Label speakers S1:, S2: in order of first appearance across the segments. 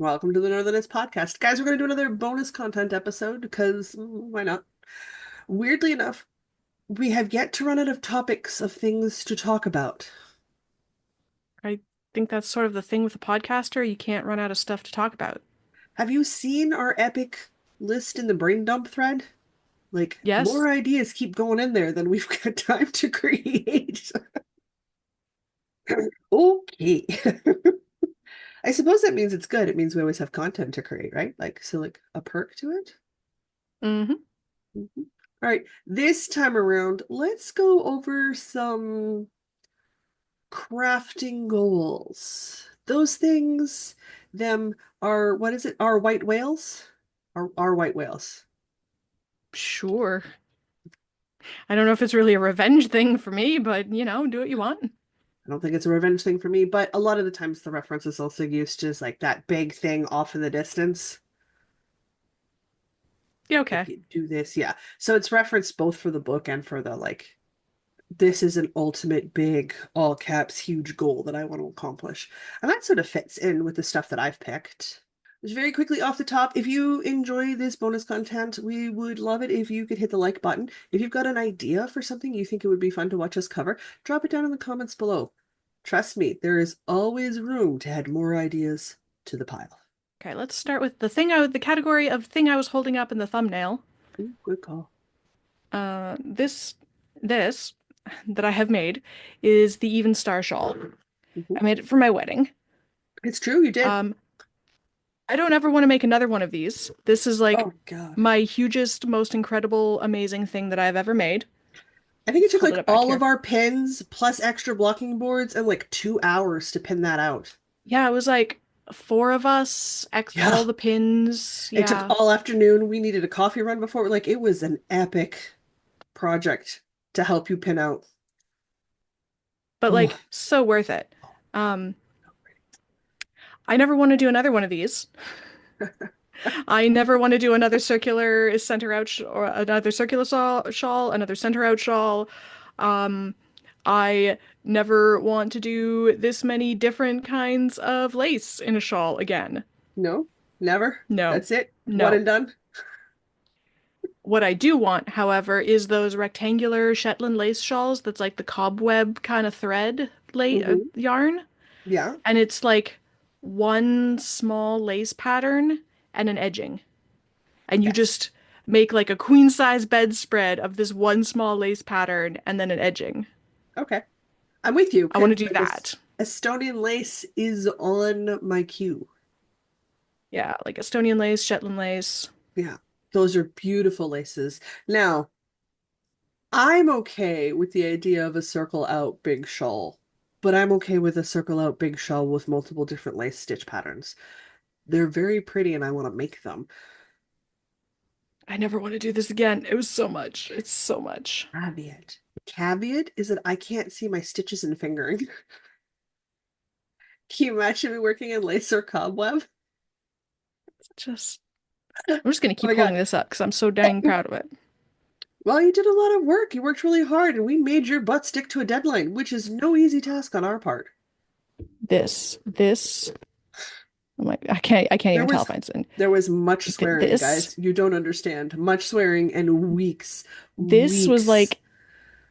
S1: Welcome to the Northerners podcast. Guys, we're going to do another bonus content episode because why not? Weirdly enough, we have yet to run out of topics of things to talk about.
S2: I think that's sort of the thing with a podcaster. You can't run out of stuff to talk about.
S1: Have you seen our epic list in the brain dump thread? Like, more
S2: Yes?
S1: ideas keep going in there than we've got time to create. Okay. I suppose that means it's good. It means we always have content to create, right? Like a perk to it.
S2: Mm-hmm.
S1: Mhm. All right, this time around, let's go over some crafting goals. Those things, them are, what is it? Are white whales? Are white whales.
S2: Sure. I don't know if it's really a revenge thing for me, but do what you want.
S1: I don't think it's a revenge thing for me, but a lot of the times the reference is also used to as like that big thing off in the distance.
S2: Yeah,
S1: Like
S2: okay.
S1: you do this, yeah. So it's referenced both for the book and for the like this is an ultimate big, all caps, huge goal that I want to accomplish. And that sort of fits in with the stuff that I've picked. Just very quickly off the top, if you enjoy this bonus content, we would love it if you could hit the like button. If you've got an idea for something you think it would be fun to watch us cover, drop it down in the comments below. Trust me, there is always room to add more ideas to the pile.
S2: Okay, let's start with the category of thing I was holding up in the thumbnail.
S1: Ooh, good call.
S2: This that I have made is the Evenstar Shawl.
S1: Mhm.
S2: I made it for my wedding.
S1: It's true, you did.
S2: Um, I don't ever want to make another one of these. This is like
S1: Oh, God.
S2: my hugest, most incredible, amazing thing that I've ever made.
S1: I think it
S2: Let's
S1: took
S2: hold
S1: like
S2: it up back
S1: all of
S2: here.
S1: our pins plus extra blocking boards and like 2 hours to pin that out.
S2: Yeah, it was like four of us, X
S1: Yeah.
S2: all the pins.
S1: It took
S2: Yeah.
S1: all afternoon. We needed a coffee run before. Like it was an epic project to help you pin out.
S2: But
S1: Oh,
S2: like so worth it. Um, I never want to do another one of these. I never want to do another circular center out sh or another circular shawl, another center out shawl. Um, I never want to do this many different kinds of lace in a shawl again.
S1: no, never.
S2: No.
S1: That's it. One
S2: No.
S1: and done.
S2: What I do want, however, is those rectangular Shetland lace shawls that's like the cobweb kind of thread
S1: Hmm.
S2: yarn.
S1: Yeah.
S2: And it's like one small lace pattern and an edging. And you
S1: Yes.
S2: just make like a queen size bedspread of this one small lace pattern and then an edging.
S1: Okay. I'm with you
S2: I want to
S1: because
S2: do
S1: this
S2: that.
S1: Estonian lace is on my queue.
S2: Yeah, like Estonian lace, Shetland lace.
S1: Yeah. Those are beautiful laces. Now, I'm okay with the idea of a circle out big shawl, but I'm okay with a circle out big shawl with multiple different lace stitch patterns. They're very pretty and I want to make them.
S2: I never want to do this again. It was so much. It's so much.
S1: Caveat. Caveat is that I can't see my stitches and fingering. Can you imagine me working in lace or cobweb?
S2: It's just, I'm just gonna
S1: Oh
S2: keep
S1: my God.
S2: holding this up because I'm so dang proud of it.
S1: Well, you did a lot of work. You worked really hard and we made your butt stick to a deadline, which is no easy task on our part.
S2: This, I'm like, I can't
S1: There
S2: even tell
S1: was
S2: if I'm saying,
S1: there was much
S2: like
S1: swearing,
S2: this.
S1: guys. You don't understand. Much swearing and
S2: This was
S1: weeks
S2: like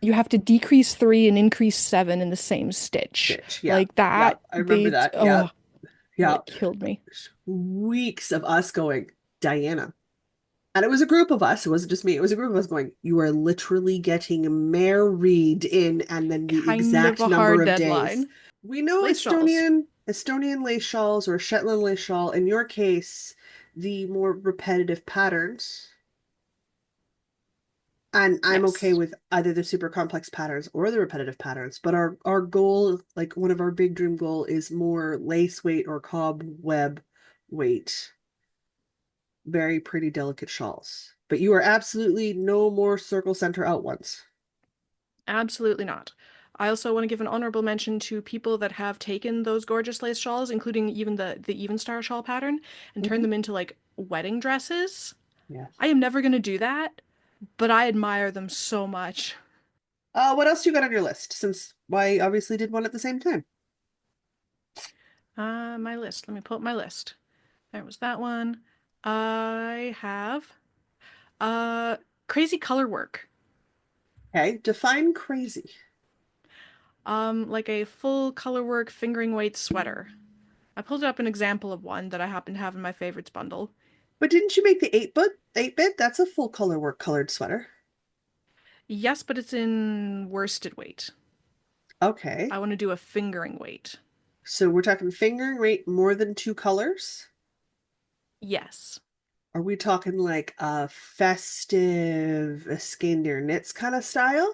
S2: you have to decrease three and increase seven in the same stitch.
S1: stitch. Yeah.
S2: Like
S1: Yeah.
S2: that,
S1: I remember that. Yeah.
S2: oh,
S1: Yeah.
S2: like killed me.
S1: Weeks of us going, Diana. And it was a group of us. It wasn't just me. It was a group of us going, you are literally getting married in and then the
S2: Kind of
S1: exact
S2: a
S1: number
S2: hard
S1: of days.
S2: deadline.
S1: We know
S2: Lace shawls.
S1: Estonian lace shawls or Shetland lace shawl. In your case, the more repetitive patterns. And I'm okay
S2: Yes.
S1: with either the super complex patterns or the repetitive patterns. But our goal, like one of our big dream goal, is more lace weight or cobweb weight. Very pretty, delicate shawls. But you are absolutely no more circle center out ones.
S2: Absolutely not. I also want to give an honorable mention to people that have taken those gorgeous lace shawls, including even the Evenstar shawl pattern, and turned
S1: Mhm.
S2: them into like wedding dresses. I
S1: Yes.
S2: am never going to do that, but I admire them so much.
S1: What else you got on your list? Since I obviously did one at the same time.
S2: My list. Let me pull up my list. There was that one. I have uh crazy color work.
S1: Okay, define crazy.
S2: Like a full color work fingering weight sweater. I pulled up an example of one that I happen to have in my favorites bundle.
S1: But didn't you make the 8-bit? 8-bit? That's a full color work colored sweater.
S2: Yes, but it's in worsted weight.
S1: Okay.
S2: I want to do a fingering weight.
S1: So we're talking fingering weight more than two colors?
S2: Yes,
S1: Are we talking like a festive Iskandar knits kind of style?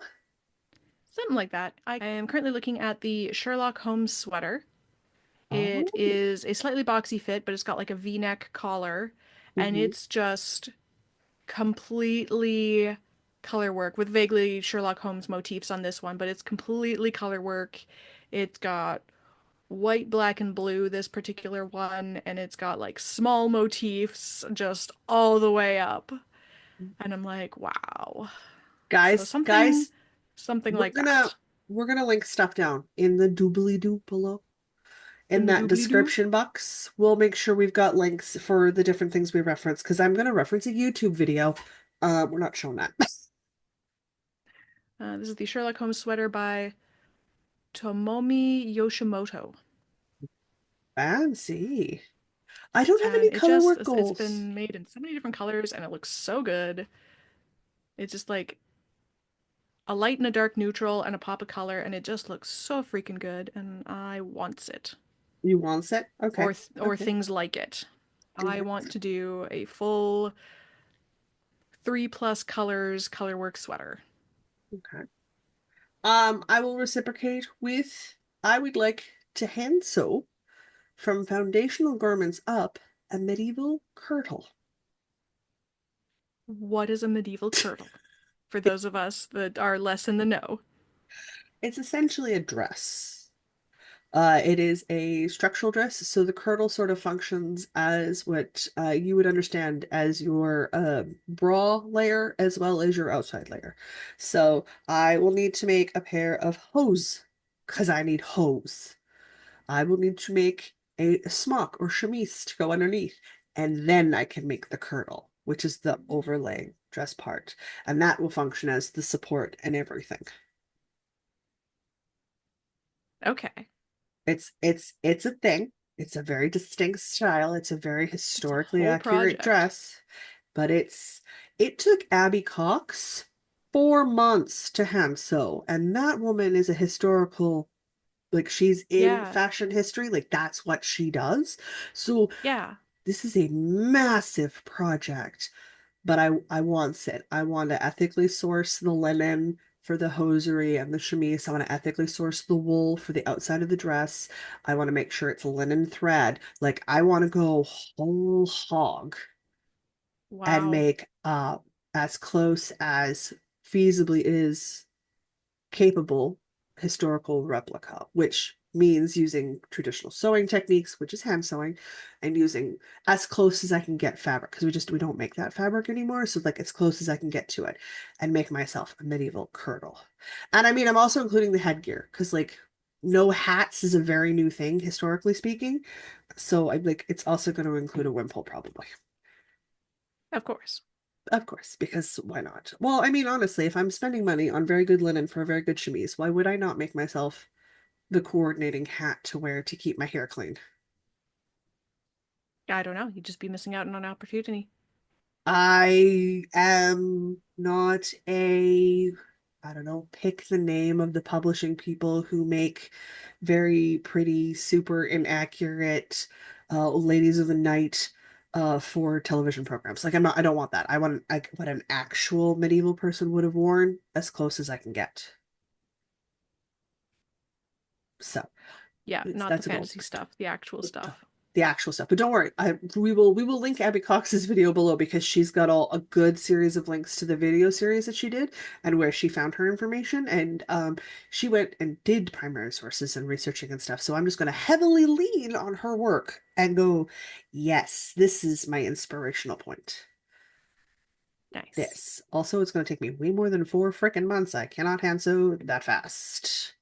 S2: something like that. I am currently looking at the Sherlock Holmes sweater. It
S1: Oh.
S2: is a slightly boxy fit, but it's got like a V-neck collar, and
S1: Hmm.
S2: it's just completely color work with vaguely Sherlock Holmes motifs on this one, but it's completely color work. It's got white, black, and blue, this particular one, and it's got like small motifs just all the way up. And I'm like, wow. So
S1: Guys,
S2: something,
S1: guys,
S2: something
S1: we're
S2: like
S1: gonna
S2: that.
S1: we're gonna link stuff down in the doobly doo below. In
S2: In the
S1: that
S2: doobly doo.
S1: description box, we'll make sure we've got links for the different things we reference because I'm gonna reference a YouTube video. We're not showing that.
S2: This is the Sherlock Holmes sweater by Tomomi Yoshimoto.
S1: Fancy. I don't have any
S2: And it
S1: color
S2: just,
S1: work
S2: it's
S1: goals.
S2: been made in so many different colors and it looks so good. It's just like a light and a dark neutral and a pop of color, and it just looks so freaking good, and I wants it.
S1: You want it? Okay.
S2: Or
S1: Okay.
S2: things like it. I
S1: Okay.
S2: want to do a full 3+ colors colorwork sweater.
S1: Okay. I will reciprocate with I would like to hand sew from foundational garments up a medieval kirtle.
S2: What is a medieval kirtle? For those of us that are less in the know.
S1: It's essentially a dress. It is a structural dress, so the kirtle sort of functions as what you would understand as your bra layer as well as your outside layer. So I will need to make a pair of hose because I need hose. I will need to make a smock or chemise to go underneath, and then I can make the kirtle, which is the overlay dress part, and that will function as the support and everything.
S2: Okay.
S1: It's a thing. It's a very distinct style. It's a very
S2: It's a
S1: historically
S2: whole
S1: accurate
S2: project.
S1: dress, but it took Abby Cox 4 months to hand sew, and that woman is a historical, like she's in
S2: Yeah.
S1: fashion history, like that's what she does. So
S2: Yeah.
S1: this is a massive project, but I want it. I want to ethically source the linen for the hosiery and the chemise. I want to ethically source the wool for the outside of the dress. I want to make sure it's linen thread. Like I want to go whole hog and
S2: Wow.
S1: make as close as feasibly is capable historical replica, which means using traditional sewing techniques, which is hand sewing, and using as close as I can get fabric because we don't make that fabric anymore. So like as close as I can get to it and make myself a medieval kirtle. And I mean, I'm also including the headgear because like no hats is a very new thing historically speaking. So I'm like, it's also going to include a wimple probably.
S2: Of course.
S1: Of course, because why not? Well, I mean, honestly, if I'm spending money on very good linen for a very good chemise, why would I not make myself the coordinating hat to wear to keep my hair clean?
S2: I don't know. You'd just be missing out on an opportunity.
S1: I am not a, I don't know, pick the name of the publishing people who make very pretty, super inaccurate ladies of the night for television programs. Like I don't want that. I want what an actual medieval person would have worn as close as I can get. So
S2: Yeah,
S1: it's
S2: not the
S1: that's a goal.
S2: fantasy stuff, the actual stuff.
S1: The actual stuff. But don't worry, we will link Abby Cox's video below because she's got all a good series of links to the video series that she did and where she found her information. And she went and did primary sources and researching and stuff. So I'm just going to heavily lean on her work and go, yes, this is my inspirational point.
S2: Nice.
S1: This. Also, it's going to take me way more than 4 freaking months. I cannot hand sew that fast.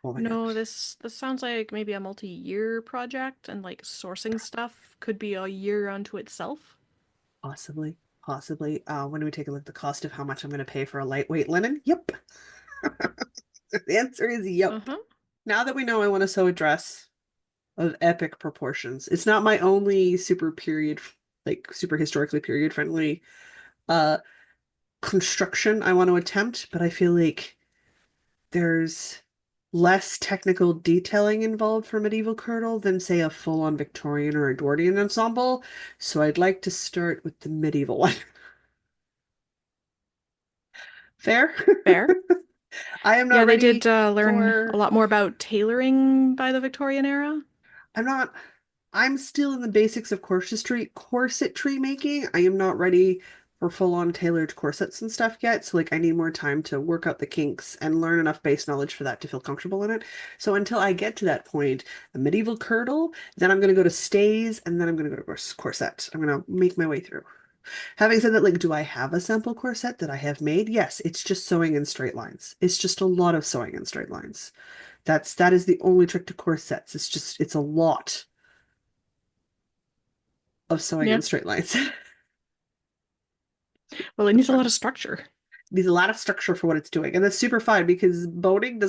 S1: Oh my
S2: No,
S1: gosh.
S2: this sounds like maybe a multi-year project and like sourcing stuff could be a year unto itself.
S1: Possibly. Possibly. When do we take a look at the cost of how much I'm going to pay for a lightweight linen? Yep. The answer is yep.
S2: Uh-huh.
S1: Now that we know I want to sew a dress of epic proportions, it's not my only super period, like super historically period friendly uh construction I want to attempt, but I feel like there's less technical detailing involved for medieval kirtle than, say, a full-on Victorian or Edwardian ensemble. So I'd like to start with the medieval one. Fair?
S2: Fair.
S1: I am
S2: Yeah,
S1: not
S2: they did
S1: ready
S2: learn a
S1: for.
S2: lot more about tailoring by the Victorian era.
S1: I'm not. I'm still in the basics of corsetry making. I am not ready for full-on tailored corsets and stuff yet. So like I need more time to work out the kinks and learn enough base knowledge for that to feel comfortable in it. So until I get to that point, a medieval kirtle, then I'm gonna go to stays, and then I'm gonna go to corset. I'm gonna make my way through. Having said that, like, do I have a sample corset that I have made? Yes, it's just sewing in straight lines. It's just a lot of sewing in straight lines. That is the only trick to corsets. It's a lot of sewing
S2: Yeah.
S1: in straight lines.
S2: Well, it needs a lot of structure.
S1: Needs a lot of structure for what it's doing, and that's super fine because boning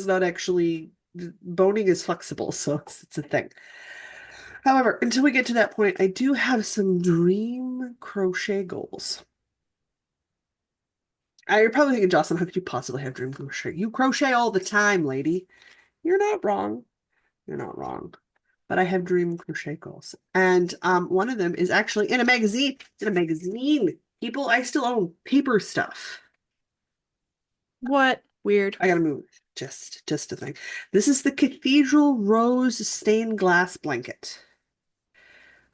S1: is flexible, so it's a thing. However, until we get to that point, I do have some dream crochet goals. You're probably thinking, Jocelyn, how could you possibly have dream crochet? You crochet all the time, lady. You're not wrong. You're not wrong. But I have dream crochet goals. And one of them is actually in a magazine. It's in a magazine. People, I still own paper stuff.
S2: What? Weird.
S1: I gotta move. Just a thing. This is the Cathedral Rose stained glass blanket.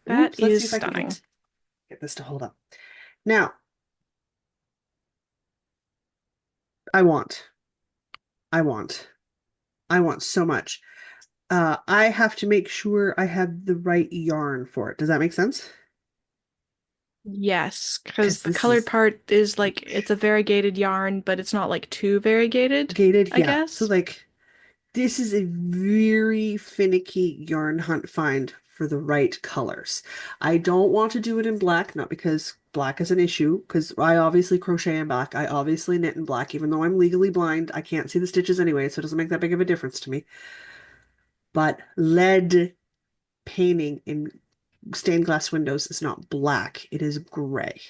S2: That
S1: Oops, let's see
S2: is
S1: if I can
S2: stunning.
S1: get this to hold up. Now, I want, I want, I want so much. I have to make sure I have the right yarn for it. Does that make sense?
S2: Yes,
S1: Because
S2: because the
S1: this
S2: colored
S1: is
S2: part is like it's
S1: huge.
S2: a variegated yarn, but it's not like too variegated,
S1: Gated,
S2: I
S1: yeah. So
S2: guess.
S1: like this is a very finicky yarn hunt find for the right colors. I don't want to do it in black, not because black is an issue, because I obviously crochet in black. I obviously knit in black, even though I'm legally blind. I can't see the stitches anyway, so it doesn't make that big of a difference to me. But lead painting in stained glass windows is not black, it is gray.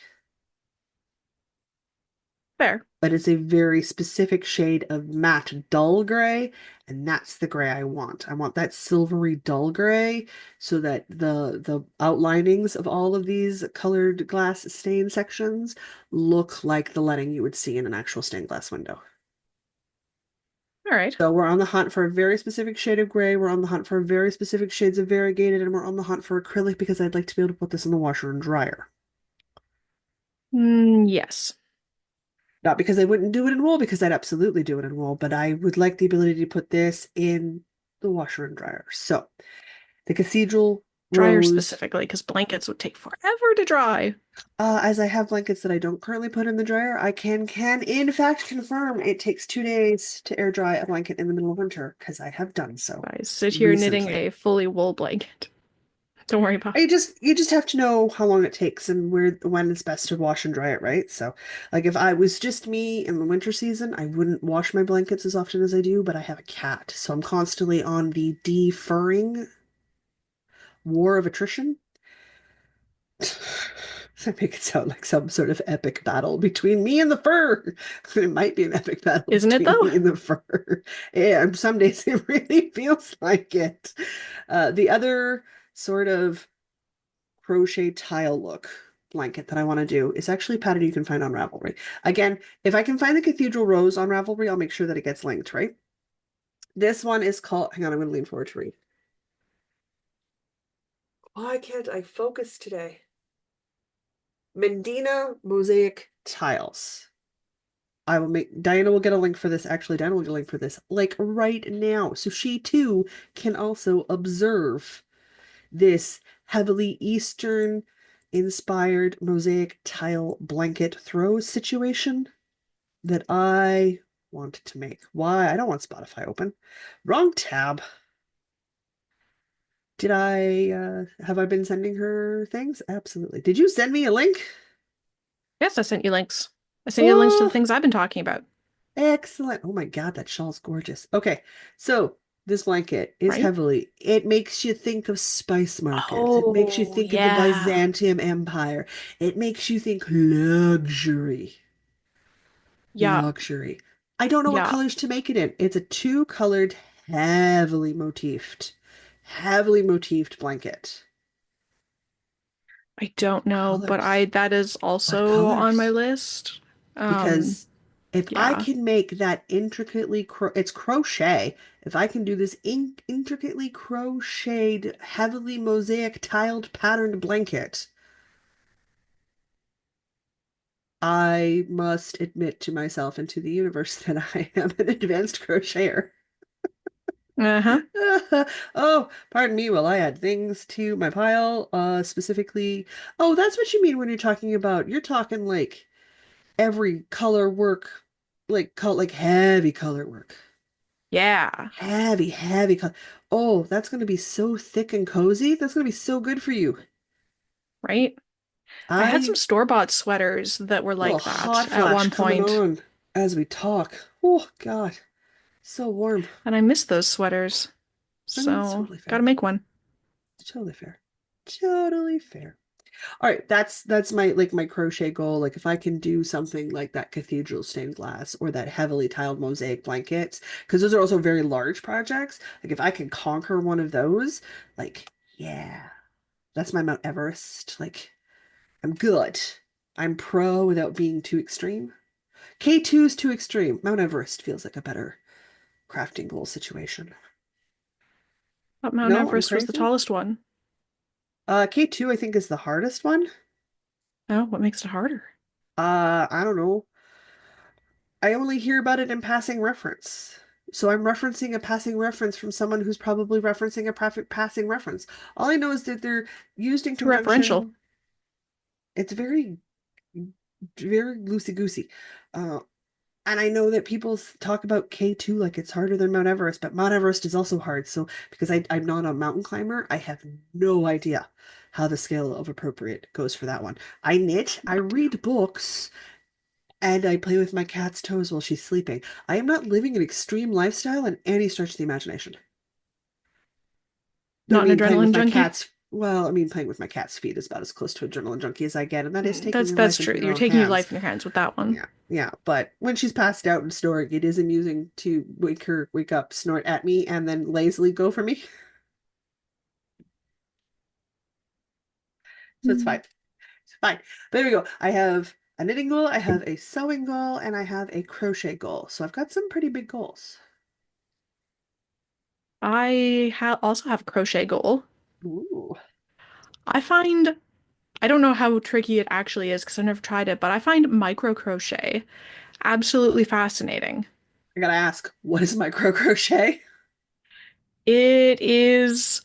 S2: Fair.
S1: But it's a very specific shade of matte dull gray, and that's the gray I want. I want that silvery dull gray so that the outlinings of all of these colored glass stain sections look like the letting you would see in an actual stained glass window.
S2: All right.
S1: So we're on the hunt for a very specific shade of gray, we're on the hunt for very specific shades of variegated, and we're on the hunt for acrylic because I'd like to be able to put this in the washer and dryer.
S2: Yes.
S1: Not because I wouldn't do it in wool, because I'd absolutely do it in wool, but I would like the ability to put this in the washer and dryer. So the Cathedral
S2: Dryer
S1: Rose,
S2: specifically, because blankets would take forever to dry.
S1: as I have blankets that I don't currently put in the dryer, I can in fact confirm it takes 2 days to air dry a blanket in the middle of winter because I have done so
S2: I sit here knitting
S1: recently.
S2: a fully wool blanket. Don't worry about it.
S1: You just have to know how long it takes and when it's best to wash and dry it, right? So, like if I was just me in the winter season, I wouldn't wash my blankets as often as I do, but I have a cat, so I'm constantly on the defurring war of attrition. I make it sound like some sort of epic battle between me and the fur. It might be an epic battle
S2: Isn't it
S1: between
S2: though?
S1: me and the fur. Yeah, some days it really feels like it. The other sort of crochet tile look blanket that I want to do is actually a pattern you can find on Ravelry. Again, if I can find the Cathedral Rose on Ravelry, I'll make sure that it gets linked, right? This one is called, hang on, I'm going to lean forward to read. Why can't I focus today? Mendina Mosaic Tiles. Diana will get a link for this. Actually, Diana will get a link for this like right now. So she too can also observe this heavily Eastern inspired mosaic tile blanket throw situation that I want to make? Why? I don't want Spotify open. Wrong tab. Did I have I been sending her things? Absolutely. Did you send me a link?
S2: Yes, I sent you links. I sent you links to the
S1: Oh,
S2: things I've been talking about,
S1: excellent. Oh my God, that shawl's gorgeous. Okay, so this blanket is
S2: right?
S1: heavily, it makes you think of spice markets. It makes you
S2: Oh,
S1: think of the
S2: yeah.
S1: Byzantium Empire. It makes you think luxury.
S2: Yeah.
S1: Luxury. I don't know what
S2: Yeah.
S1: colors to make it in. It's a two-colored, heavily motifed blanket.
S2: I don't know, but I
S1: Colors.
S2: that is
S1: What
S2: also on my
S1: colors?
S2: list. Um,
S1: Because if I
S2: yeah.
S1: can make that it's crochet. If I can do this intricately crocheted, heavily mosaic tiled patterned blanket, I must admit to myself and to the universe that I am an advanced crocheter.
S2: Uh-huh.
S1: Oh, pardon me while I add things to my pile. Specifically, oh, that's what you mean when you're talking about, you're talking like every color work, like heavy color work.
S2: Yeah,
S1: Heavy color. Oh, that's going to be so thick and cozy. That's going to be so good for you.
S2: right? I had some
S1: I
S2: store-bought sweaters that were
S1: feel a
S2: like that
S1: hot
S2: at
S1: flash
S2: one
S1: coming
S2: point,
S1: on as we talk. Oh, God, so warm.
S2: and I missed those sweaters.
S1: I mean, it's
S2: So,
S1: totally
S2: gotta
S1: fair.
S2: make one.
S1: It's totally fair. Totally fair. All right, that's my like my crochet goal. Like if I can do something like that cathedral stained glass or that heavily tiled mosaic blankets, because those are also very large projects. Like if I can conquer one of those, like yeah, that's my Mount Everest. Like I'm good. I'm pro without being too extreme. K2 is too extreme. Mount Everest feels like a better crafting goal situation.
S2: But Mount
S1: No, I'm
S2: Everest was the
S1: crazy.
S2: tallest one.
S1: K2 I think is the hardest one.
S2: Oh, what makes it harder?
S1: I don't know. I only hear about it in passing reference. So I'm referencing a passing reference from someone who's probably referencing a passing reference. All I know is that they're used in
S2: Too referential.
S1: conjunction. It's very loosey-goosey. Uh, and I know that people talk about K2 like it's harder than Mount Everest, but Mount Everest is also hard. So because I'm not a mountain climber, I have no idea how the scale of appropriate goes for that one. I knit, I read books, and I play with my cat's toes while she's sleeping. I am not living an extreme lifestyle in any stretch of the imagination. I
S2: Not an
S1: mean, playing with
S2: adrenaline
S1: my
S2: junkie?
S1: cat's, well, I mean, playing with my cat's feet is about as close to adrenaline junkie as I get, and that is taking your
S2: That's
S1: life into
S2: true.
S1: your
S2: You're
S1: own
S2: taking your
S1: hands.
S2: life in your hands with that one.
S1: Yeah, yeah. But when she's passed out and snoring, it is amusing to wake up, snort at me, and then lazily go for me. So it's
S2: Hmm.
S1: fine. It's fine. But there we go. I have a knitting goal, I have a sewing goal, and I have a crochet goal. So I've got some pretty big goals.
S2: I ha also have a crochet goal.
S1: Ooh.
S2: I find I don't know how tricky it actually is because I've never tried it, but I find micro crochet absolutely fascinating.
S1: I gotta ask, what is micro crochet?
S2: It is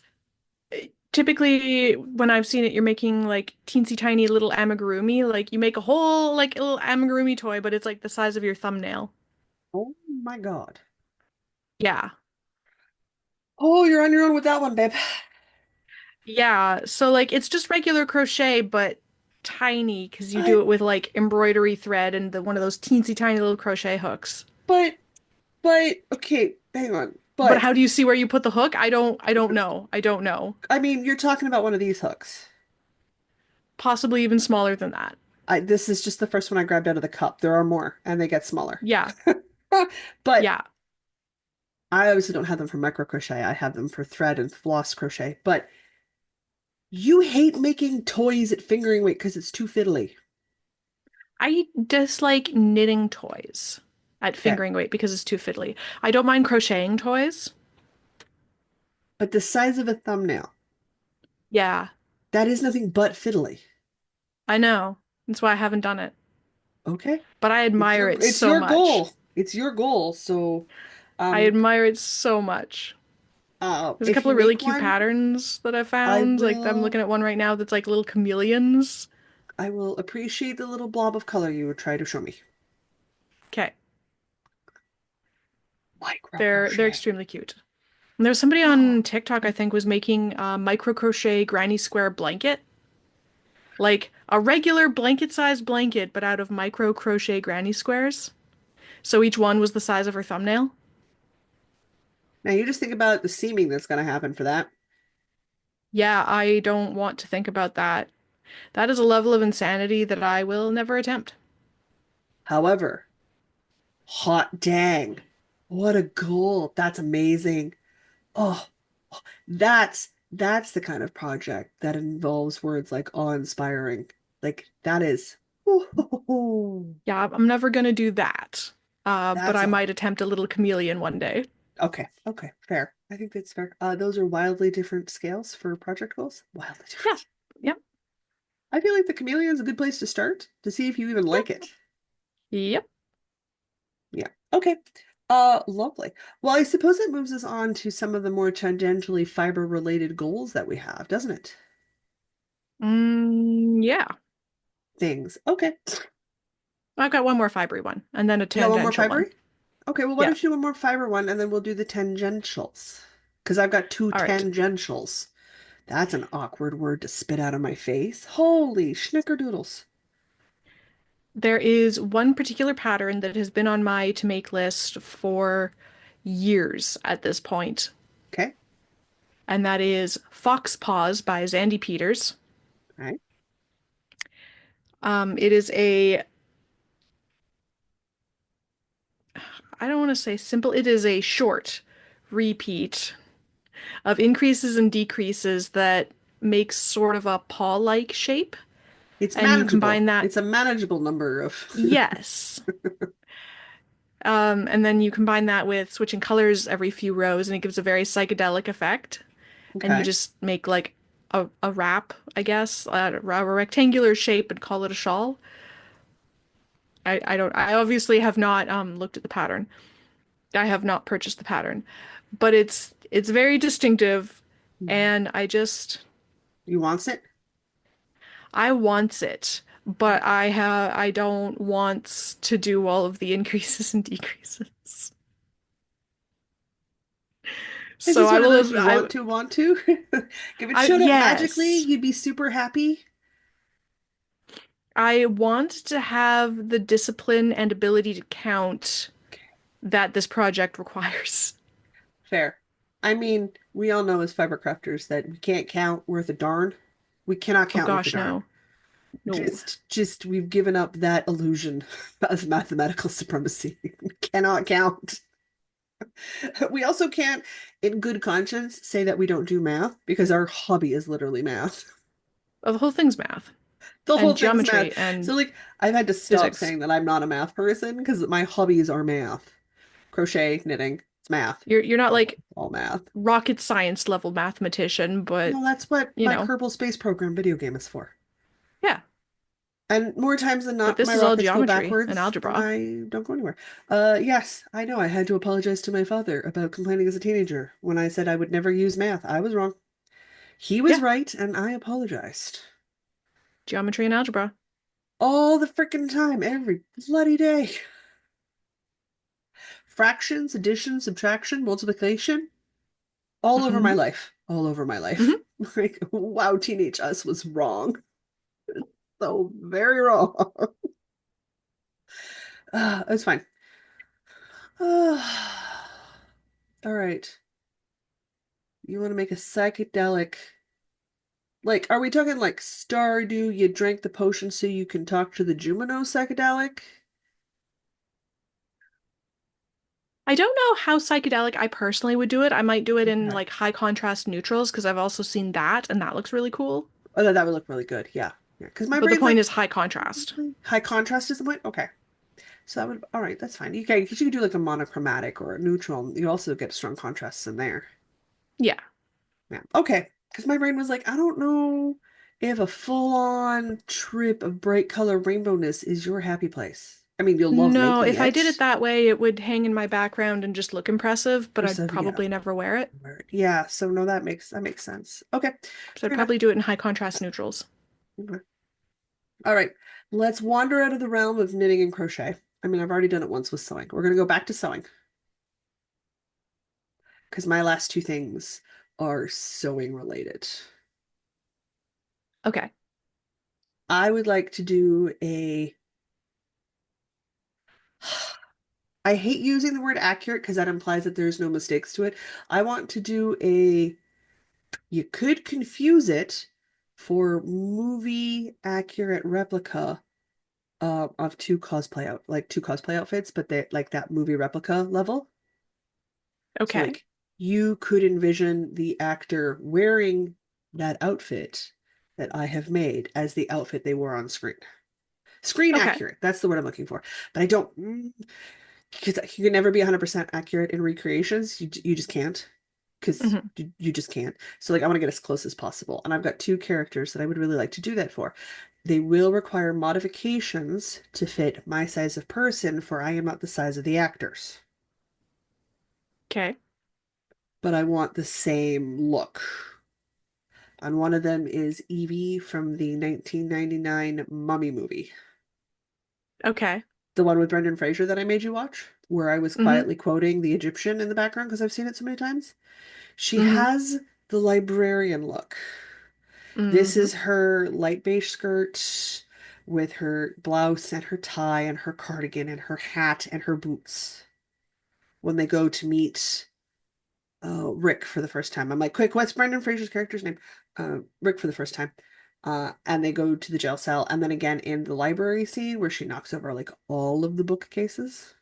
S2: typically when I've seen it, you're making like teensy tiny little amigurumi. Like you make a whole like a little amigurumi toy, but it's like the size of your thumbnail.
S1: Oh my God.
S2: Yeah.
S1: Oh, you're on your own with that one, babe.
S2: Yeah. So like it's just regular crochet, but tiny because you do
S1: But,
S2: it with like embroidery thread and one of those teensy tiny little crochet hooks.
S1: but, okay, hang on.
S2: But
S1: But,
S2: how do you see where you put the hook? I don't know. I don't know.
S1: I mean, you're talking about one of these hooks.
S2: Possibly even smaller than that.
S1: This is just the first one I grabbed out of the cup. There are more, and they get smaller.
S2: Yeah.
S1: But
S2: Yeah.
S1: I obviously don't have them for micro crochet. I have them for thread and floss crochet. But you hate making toys at fingering weight because it's too fiddly.
S2: I dislike knitting toys at
S1: Okay.
S2: fingering weight because it's too fiddly. I don't mind crocheting toys.
S1: But the size of a thumbnail,
S2: Yeah,
S1: that is nothing but fiddly.
S2: I know. That's why I haven't done it.
S1: Okay.
S2: But I admire it
S1: It's
S2: so
S1: your
S2: much.
S1: goal. It's your goal. So
S2: I
S1: um
S2: admire it so much. There's a
S1: if
S2: couple
S1: you
S2: of really
S1: make
S2: cute
S1: one,
S2: patterns that I
S1: I
S2: found. Like I'm
S1: will
S2: looking at one right now that's like little chameleons.
S1: I will appreciate the little blob of color you would try to show me.
S2: Okay.
S1: Micro
S2: They're
S1: crochet.
S2: extremely cute. And there was somebody on
S1: Oh,
S2: TikTok, I think, was making a micro crochet granny square blanket. Like a regular blanket-sized blanket, but out of micro crochet granny squares. So each one was the size of her thumbnail.
S1: now you just think about the seaming that's going to happen for that.
S2: Yeah, I don't want to think about that. That is a level of insanity that I will never attempt.
S1: However, hot dang, what a goal. That's amazing. Oh, that's the kind of project that involves words like awe-inspiring. Like that is, ooh,
S2: Yeah, I'm never gonna do that. But
S1: that's
S2: I
S1: a
S2: might attempt a little chameleon one day.
S1: okay, okay, fair. I think that's fair. Those are wildly different scales for project goals. Wildly
S2: Yeah,
S1: different.
S2: yeah,
S1: I feel like the chameleon's a good place to start to see if you even
S2: yeah,
S1: like it.
S2: yep.
S1: Yeah. Okay. Lovely. Well, I suppose it moves us on to some of the more tangentially fiber related goals that we have, doesn't it?
S2: Yeah.
S1: Things. Okay.
S2: I've got one more fibery one, and then a
S1: You got one more
S2: tangential one.
S1: fibery? Okay, well, why
S2: Yeah.
S1: don't you do one more fiber one and then we'll do the tangentials? Because I've got two
S2: All right.
S1: tangentials. That's an awkward word to spit out of my face. Holy schnickerdoodles.
S2: There is one particular pattern that has been on my to make list for years at this point,
S1: Okay.
S2: and that is Fox Paws by Zandy Peters.
S1: All right.
S2: It is a, I don't want to say simple, it is a short repeat of increases and decreases that makes sort of a paw-like shape.
S1: It's
S2: And you combine
S1: manageable.
S2: that,
S1: It's a manageable number of.
S2: yes. And then you combine that with switching colors every few rows, and it gives a very psychedelic effect. And you
S1: Okay.
S2: just make like a wrap, I guess, a rectangular shape and call it a shawl. I don't, I obviously have not looked at the pattern. I have not purchased the pattern, but it's very distinctive,
S1: Mhm.
S2: and
S1: You wants it?
S2: I wants it, but I don't want to do all of the increases and decreases.
S1: Is
S2: So
S1: this
S2: I
S1: one of
S2: will
S1: those you want to? If it
S2: I
S1: showed up magically,
S2: yes.
S1: you'd be super happy.
S2: I want to have the discipline and ability to count that this project requires.
S1: Fair. I mean, we all know as fiber crafters that we can't count worth a darn. We cannot
S2: Oh
S1: count worth a
S2: gosh,
S1: darn.
S2: no. No.
S1: Just we've given up that illusion of mathematical supremacy. We cannot count. We also can't, in good conscience, say that we don't do math because our hobby is literally math.
S2: Well, the whole thing's math
S1: The whole
S2: and
S1: thing's math.
S2: geometry and
S1: So like I've had to stop
S2: physics.
S1: saying that I'm not a math person because my hobbies are math. Crochet, knitting, it's math.
S2: You're not like
S1: All math.
S2: rocket science level mathematician, but
S1: No, that's what
S2: you
S1: my
S2: know,
S1: Kerbal Space Program video game is for.
S2: yeah.
S1: And more times than
S2: But
S1: not,
S2: this
S1: my
S2: is all
S1: rockets go
S2: geometry and
S1: backwards and
S2: algebra.
S1: I don't go anywhere. Yes, I know I had to apologize to my father about complaining as a teenager when I said I would never use math. I was wrong. He was
S2: Yeah,
S1: right, and I apologized.
S2: geometry and algebra.
S1: All the freaking time, every bloody day. Fractions, addition, subtraction, multiplication, all over my
S2: Hmm.
S1: life. All over my life.
S2: Hmm.
S1: Like, wow, teenage us was wrong. So very wrong. It's fine. All right. You want to make a psychedelic. Like, are we talking like Stardew? You drank the potion so you can talk to the Jumino psychedelic?
S2: I don't know how psychedelic I personally would do it. I might do it in
S1: Okay.
S2: like high contrast neutrals because I've also seen that and that looks really cool.
S1: Oh, that would look really good. Yeah. Yeah. Because my
S2: But the
S1: brain's
S2: point
S1: like,
S2: is high contrast.
S1: high contrast is the point? Okay. So that would, all right, that's fine. Okay, because you could do like a monochromatic or a neutral. You also get strong contrasts in there.
S2: Yeah.
S1: Yeah. Okay. Because my brain was like, I don't know if a full-on trip of bright color rainbowness is your happy place. I mean, you'll love
S2: No,
S1: making
S2: if I did it
S1: it.
S2: that way, it would hang in my background and just look impressive, but I'd
S1: Yeah.
S2: probably never wear it.
S1: Yeah, so no, that makes sense. Okay,
S2: So I'd
S1: fair enough.
S2: probably do it in high contrast neutrals.
S1: Okay. All right, let's wander out of the realm of knitting and crochet. I mean, I've already done it once with sewing. We're gonna go back to sewing. because my last two things are sewing related.
S2: Okay.
S1: I would like to do a I hate using the word accurate because that implies that there's no mistakes to it. I want to do a you could confuse it for movie accurate replica of two cosplay outfits, but they like that movie replica level. So
S2: Okay.
S1: like you could envision the actor wearing that outfit that I have made as the outfit they wore on screen. Screen
S2: Okay.
S1: accurate. That's the word I'm looking for. But I don't because you can never be 100% accurate in recreations. You just can't because
S2: Hmm.
S1: you just can't. So like I want to get as close as possible. And I've got two characters that I would really like to do that for. They will require modifications to fit my size of person, for I am not the size of the actors.
S2: Okay.
S1: But I want the same look. And one of them is Evie from the 1999 Mummy movie.
S2: Okay.
S1: The one with Brendan Fraser that I made you watch, where I was
S2: Hmm.
S1: quietly quoting the Egyptian in the background because I've seen it so many times. She
S2: Hmm.
S1: has the librarian look. This
S2: Hmm.
S1: is her light beige skirt with her blouse and her tie and her cardigan and her hat and her boots when they go to meet Rick for the first time. I'm like, quick, what's Brendan Fraser's character's name? Rick for the first time. And they go to the jail cell, and then again in the library scene where she knocks over like all of the bookcases.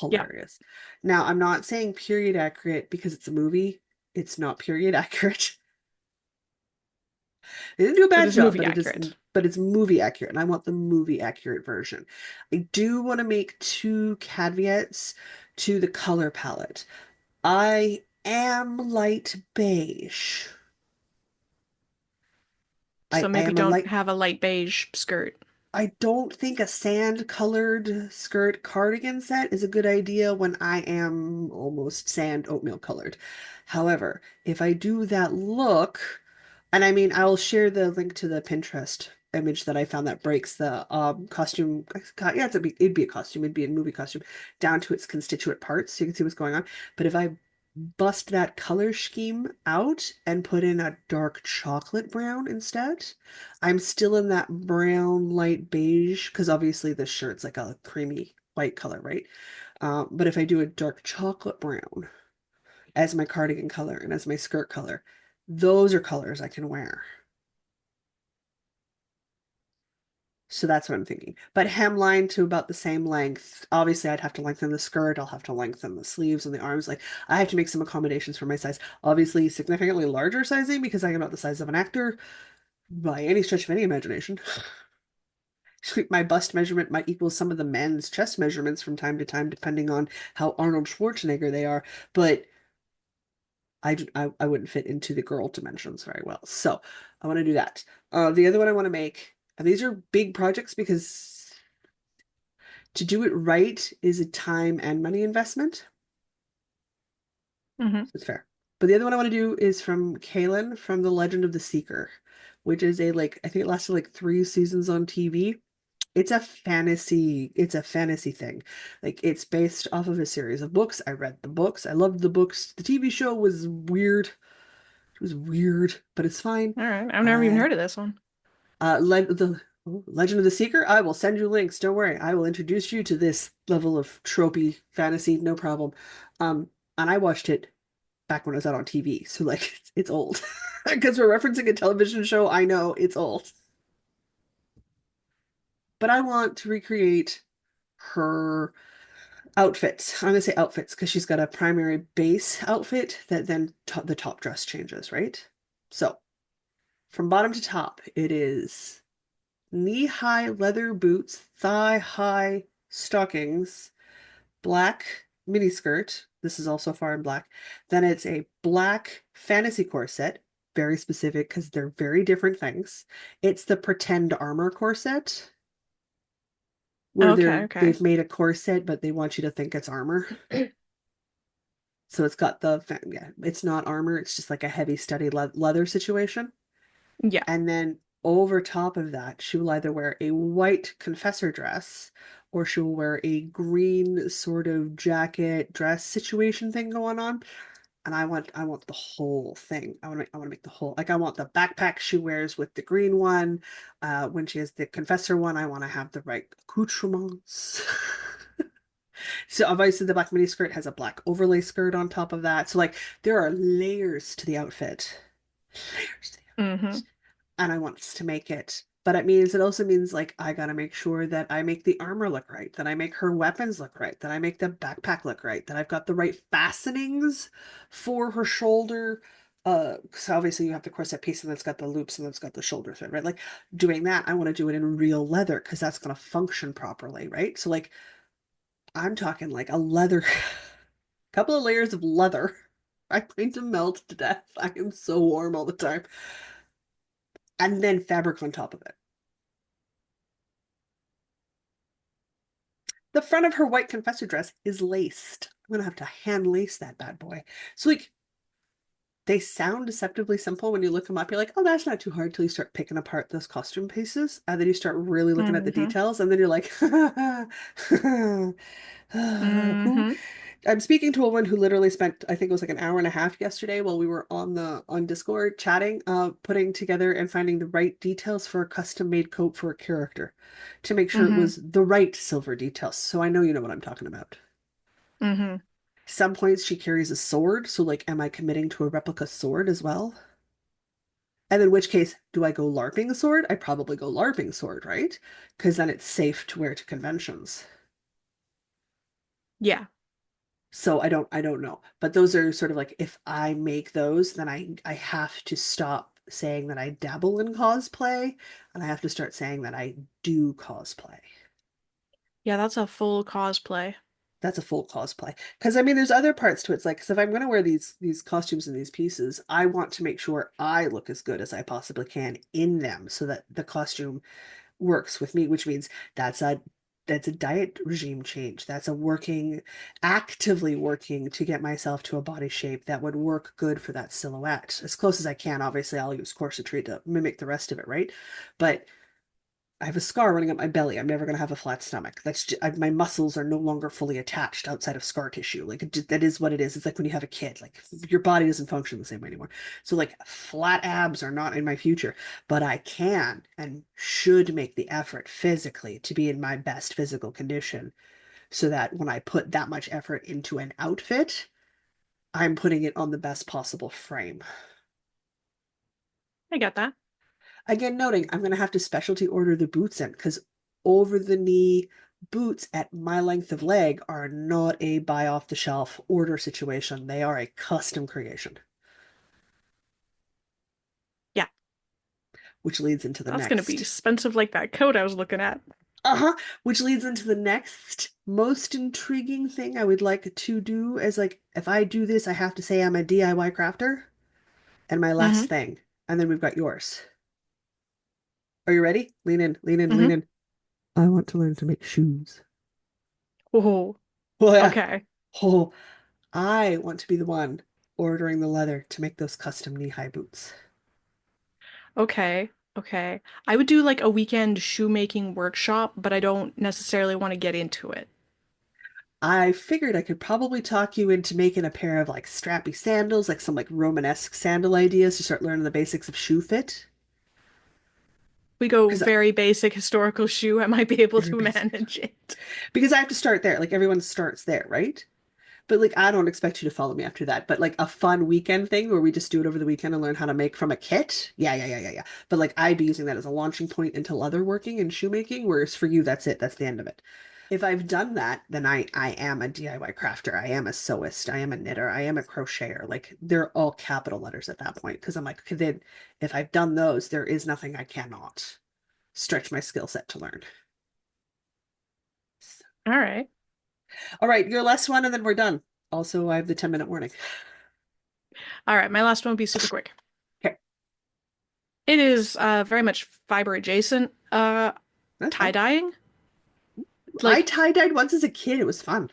S2: Yeah.
S1: Hilarious. Now, I'm not saying period accurate because it's a movie. It's not period accurate. They didn't do a
S2: But
S1: bad
S2: it's
S1: job,
S2: movie accurate.
S1: but it's movie accurate, and I want the movie accurate version. I do want to make two caveats to the color palette. I am light beige.
S2: So
S1: I
S2: maybe
S1: am a
S2: don't
S1: light
S2: have a light beige skirt.
S1: I don't think a sand colored skirt cardigan set is a good idea when I am almost sand oatmeal colored. However, if I do that look, and I mean, I'll share the link to the Pinterest image that I found that breaks the costume. Yeah, it'd be a costume, it'd be a movie costume down to its constituent parts so you can see what's going on. But if I bust that color scheme out and put in a dark chocolate brown instead, I'm still in that brown light beige because obviously this shirt's like a creamy white color, right? But if I do a dark chocolate brown as my cardigan color and as my skirt color, those are colors I can wear. So that's what I'm thinking. But hemline to about the same length. Obviously, I'd have to lengthen the skirt. I'll have to lengthen the sleeves and the arms. Like, I have to make some accommodations for my size. Obviously, significantly larger sizing because I am not the size of an actor by any stretch of any imagination. My bust measurement might equal some of the men's chest measurements from time to time, depending on how Arnold Schwarzenegger they are. But I wouldn't fit into the girl dimensions very well. So I want to do that. The other one I want to make, and these are big projects because to do it right is a time and money investment.
S2: Hmm.
S1: So it's fair. But the other one I want to do is from Kaylin from The Legend of the Seeker, which is a like I think it lasted like 3 seasons on TV. It's a fantasy thing. Like it's based off of a series of books. I read the books. I loved the books. The TV show was weird. It was weird, but it's fine.
S2: All right. I've never even
S1: Uh
S2: heard of this one.
S1: Legend of the Seeker. I will send you links. Don't worry. I will introduce you to this level of tropey fantasy, no problem. Um, and I watched it back when it was out on TV, so like it's old. Because we're referencing a television show, I know it's old. But I want to recreate her outfits. I'm gonna say outfits because she's got a primary base outfit that then the top dress changes, right? So from bottom to top, it is knee-high leather boots, thigh-high stockings, black miniskirt. This is also far in black. Then it's a black fantasy corset, very specific because they're very different things. It's the pretend armor corset where
S2: Okay. Okay.
S1: they've made a corset but they want you to think it's armor. So it's got yeah, it's not armor, it's just like a heavy studded leather situation.
S2: Yeah.
S1: And then over top of that, she will either wear a white confessor dress or she'll wear a green sort of jacket dress situation thing going on. And I want the whole thing. I want to make the whole, like I want the backpack she wears with the green one. When she has the confessor one, I want to have the right accoutrements. So obviously the black mini skirt has a black overlay skirt on top of that. So like there are layers to the outfit. Layers to the
S2: Mm-hmm.
S1: outfit. And I want us to make it. But it also means like I gotta make sure that I make the armor look right, that I make her weapons look right, that I make the backpack look right, that I've got the right fastenings for her shoulder. So obviously you have the corset piece and that's got the loops and that's got the shoulder thread, right? Like doing that, I want to do it in real leather because that's gonna function properly, right? So like I'm talking like a leather, couple of layers of leather. I'm going to melt to death. I am so warm all the time. And then fabric on top of it. The front of her white confessor dress is laced. I'm gonna have to hand lace that bad boy. So like they sound deceptively simple when you look them up. You're like, oh, that's not too hard till you start picking apart those costume pieces. And then you start really looking at the
S2: Mm-hmm.
S1: details, and then you're like, who?
S2: Mm-hmm.
S1: I'm speaking to a woman who literally spent, I think it was like an hour and a half yesterday while we were on Discord chatting, putting together and finding the right details for a custom made coat for a character to make sure it
S2: Mm-hmm.
S1: was the right silver details. So I know you know what I'm talking about.
S2: Mm-hmm.
S1: Some points she carries a sword, so like, am I committing to a replica sword as well? And in which case, do I go LARPing sword? I probably go LARPing sword, right? Because then it's safe to wear to conventions.
S2: Yeah.
S1: So I don't know. But those are sort of like if I make those, then I have to stop saying that I dabble in cosplay and I have to start saying that I do cosplay.
S2: Yeah, that's a full cosplay.
S1: That's a full cosplay. Because I mean, there's other parts to it. It's like, because if I'm going to wear these costumes and these pieces, I want to make sure I look as good as I possibly can in them, so that the costume works with me. Which means that's a diet regime change. That's a actively working to get myself to a body shape that would work good for that silhouette as close as I can. Obviously, I'll use corsetry to mimic the rest of it, right? But I have a scar running up my belly. I'm never going to have a flat stomach. My muscles are no longer fully attached outside of scar tissue. Like that is what it is. It's like when you have a kid, like your body doesn't function the same way anymore. So like flat abs are not in my future, but I can and should make the effort physically to be in my best physical condition so that when I put that much effort into an outfit, I'm putting it on the best possible frame.
S2: I get that.
S1: Again, noting I'm going to have to specialty order the boots in because over the knee boots at my length of leg are not a buy off the shelf order situation. They are a custom creation,
S2: Yeah,
S1: which leads into the
S2: that's gonna be
S1: next.
S2: expensive like that coat I was looking at.
S1: Uh-huh. Which leads into the next most intriguing thing I would like to do is like if I do this, I have to say I'm a DIY crafter. And my last
S2: Mm-hmm.
S1: thing. And then we've got yours. Are you ready? Lean in, lean in, lean
S2: Mm-hmm.
S1: in. I want to learn to make shoes.
S2: Oh,
S1: Oh yeah.
S2: okay.
S1: Oh, I want to be the one ordering the leather to make those custom knee-high boots.
S2: Okay. Okay. I would do like a weekend shoemaking workshop, but I don't necessarily want to get into it.
S1: I figured I could probably talk you into making a pair of like strappy sandals, like some like Romanesque sandal ideas to start learning the basics of shoe fit.
S2: We go
S1: Because
S2: very basic historical shoe, I might be able
S1: very
S2: to
S1: basic.
S2: manage it.
S1: Because I have to start there. Like everyone starts there, right? But like I don't expect you to follow me after that. But like a fun weekend thing where we just do it over the weekend and learn how to make from a kit. Yeah, yeah, yeah, yeah, yeah. But like I'd be using that as a launching point into leatherworking and shoemaking, whereas for you, that's it. That's the end of it. If I've done that, then I am a DIY crafter. I am a sewist. I am a knitter. I am a crocheter. Like they're all capital letters at that point. Because I'm like, okay, then if I've done those, there is nothing I cannot stretch my skill set to learn.
S2: All right.
S1: All right, your last one, and then we're done. Also, I have the 10-minute warning.
S2: All right, my last one will be super quick.
S1: Okay,
S2: It is very much fiber adjacent.
S1: that's fine.
S2: Tie-dyeing.
S1: I
S2: Like
S1: tie-dyed once as a kid. It was fun.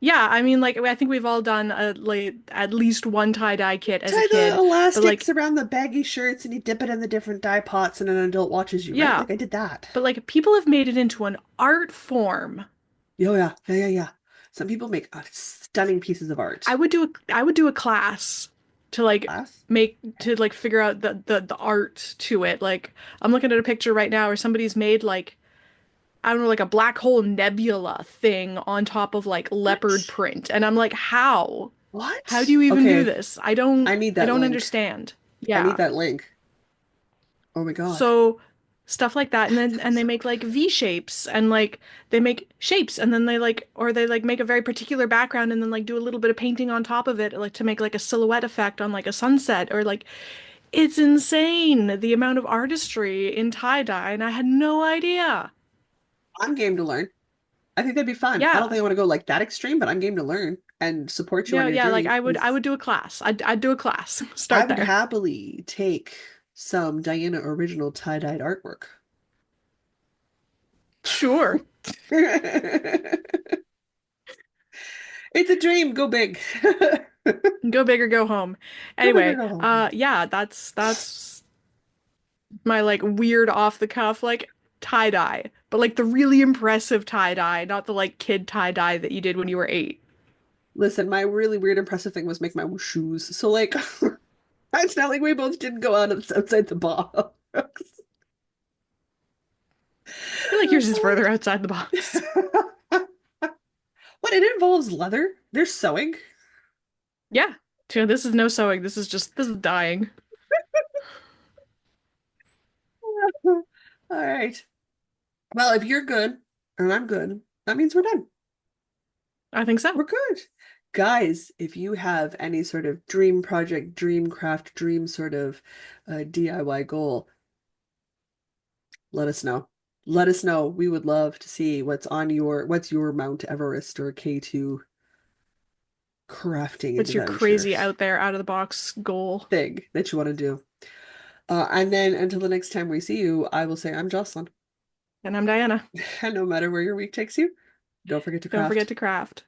S2: Yeah, I mean, like I think we've all done a like at least one tie-dye kit as a
S1: Tie the
S2: kid, but
S1: elastics
S2: like
S1: around the baggy shirts and you dip it in the different dye pots and an adult watches you, right?
S2: yeah,
S1: Like I did that.
S2: but like people have made it into an art form.
S1: Oh yeah, yeah, yeah, yeah. Some people make stunning pieces of art.
S2: I would do a class to like
S1: Class?
S2: make to like figure out the art to it. Like I'm looking at a picture right now where somebody's made like I don't know, like a black hole nebula thing on top of like leopard
S1: What?
S2: print. And I'm like, how? How do
S1: What?
S2: you even do
S1: Okay,
S2: this?
S1: I need
S2: I
S1: that
S2: don't
S1: link.
S2: understand.
S1: I need
S2: Yeah.
S1: that link. Oh my God.
S2: So stuff like that.
S1: That
S2: And
S1: sounds
S2: they
S1: so
S2: make like V shapes and like they make shapes and then they like or they like make a very particular background and then like do a little bit of painting on top of it, like to make like a silhouette effect on like a sunset or like it's insane the amount of artistry in tie-dye and I had no idea.
S1: I'm game to learn. I think that'd be fun. I don't
S2: Yeah.
S1: think I want to go like that extreme, but I'm game to learn and support you on
S2: Yeah,
S1: your
S2: yeah, like
S1: journey
S2: I
S1: because
S2: would do a class. I'd do a class.
S1: I
S2: Start
S1: would
S2: there.
S1: happily take some Diana original tie-dyed artwork.
S2: Sure.
S1: It's a dream. Go big.
S2: Go big or go home.
S1: Go big or
S2: Anyway,
S1: go home.
S2: yeah, that's my like weird off the cuff like tie-dye, but like the really impressive tie-dye, not the like kid tie-dye that you did when you were 8.
S1: Listen, my really weird impressive thing was make my own shoes. So like it's not like we both didn't go outside the box.
S2: I feel like yours is further outside the box.
S1: What, it involves leather? There's sewing.
S2: Yeah. This is no sewing. This is dying.
S1: All right. Well, if you're good and I'm good, that means we're done.
S2: I think so.
S1: We're good. Guys, if you have any sort of dream project, dream craft, dream sort of DIY goal, let us know. Let us know. We would love to see what's your Mount Everest or K2 crafting
S2: What's your
S1: adventure
S2: crazy out there out of the box goal?
S1: thing that you want to do. And then until the next time we see you, I will say I'm Jocelyn.
S2: And I'm Diana.
S1: And no matter where your week takes you, don't forget to
S2: Don't forget
S1: craft.
S2: to craft.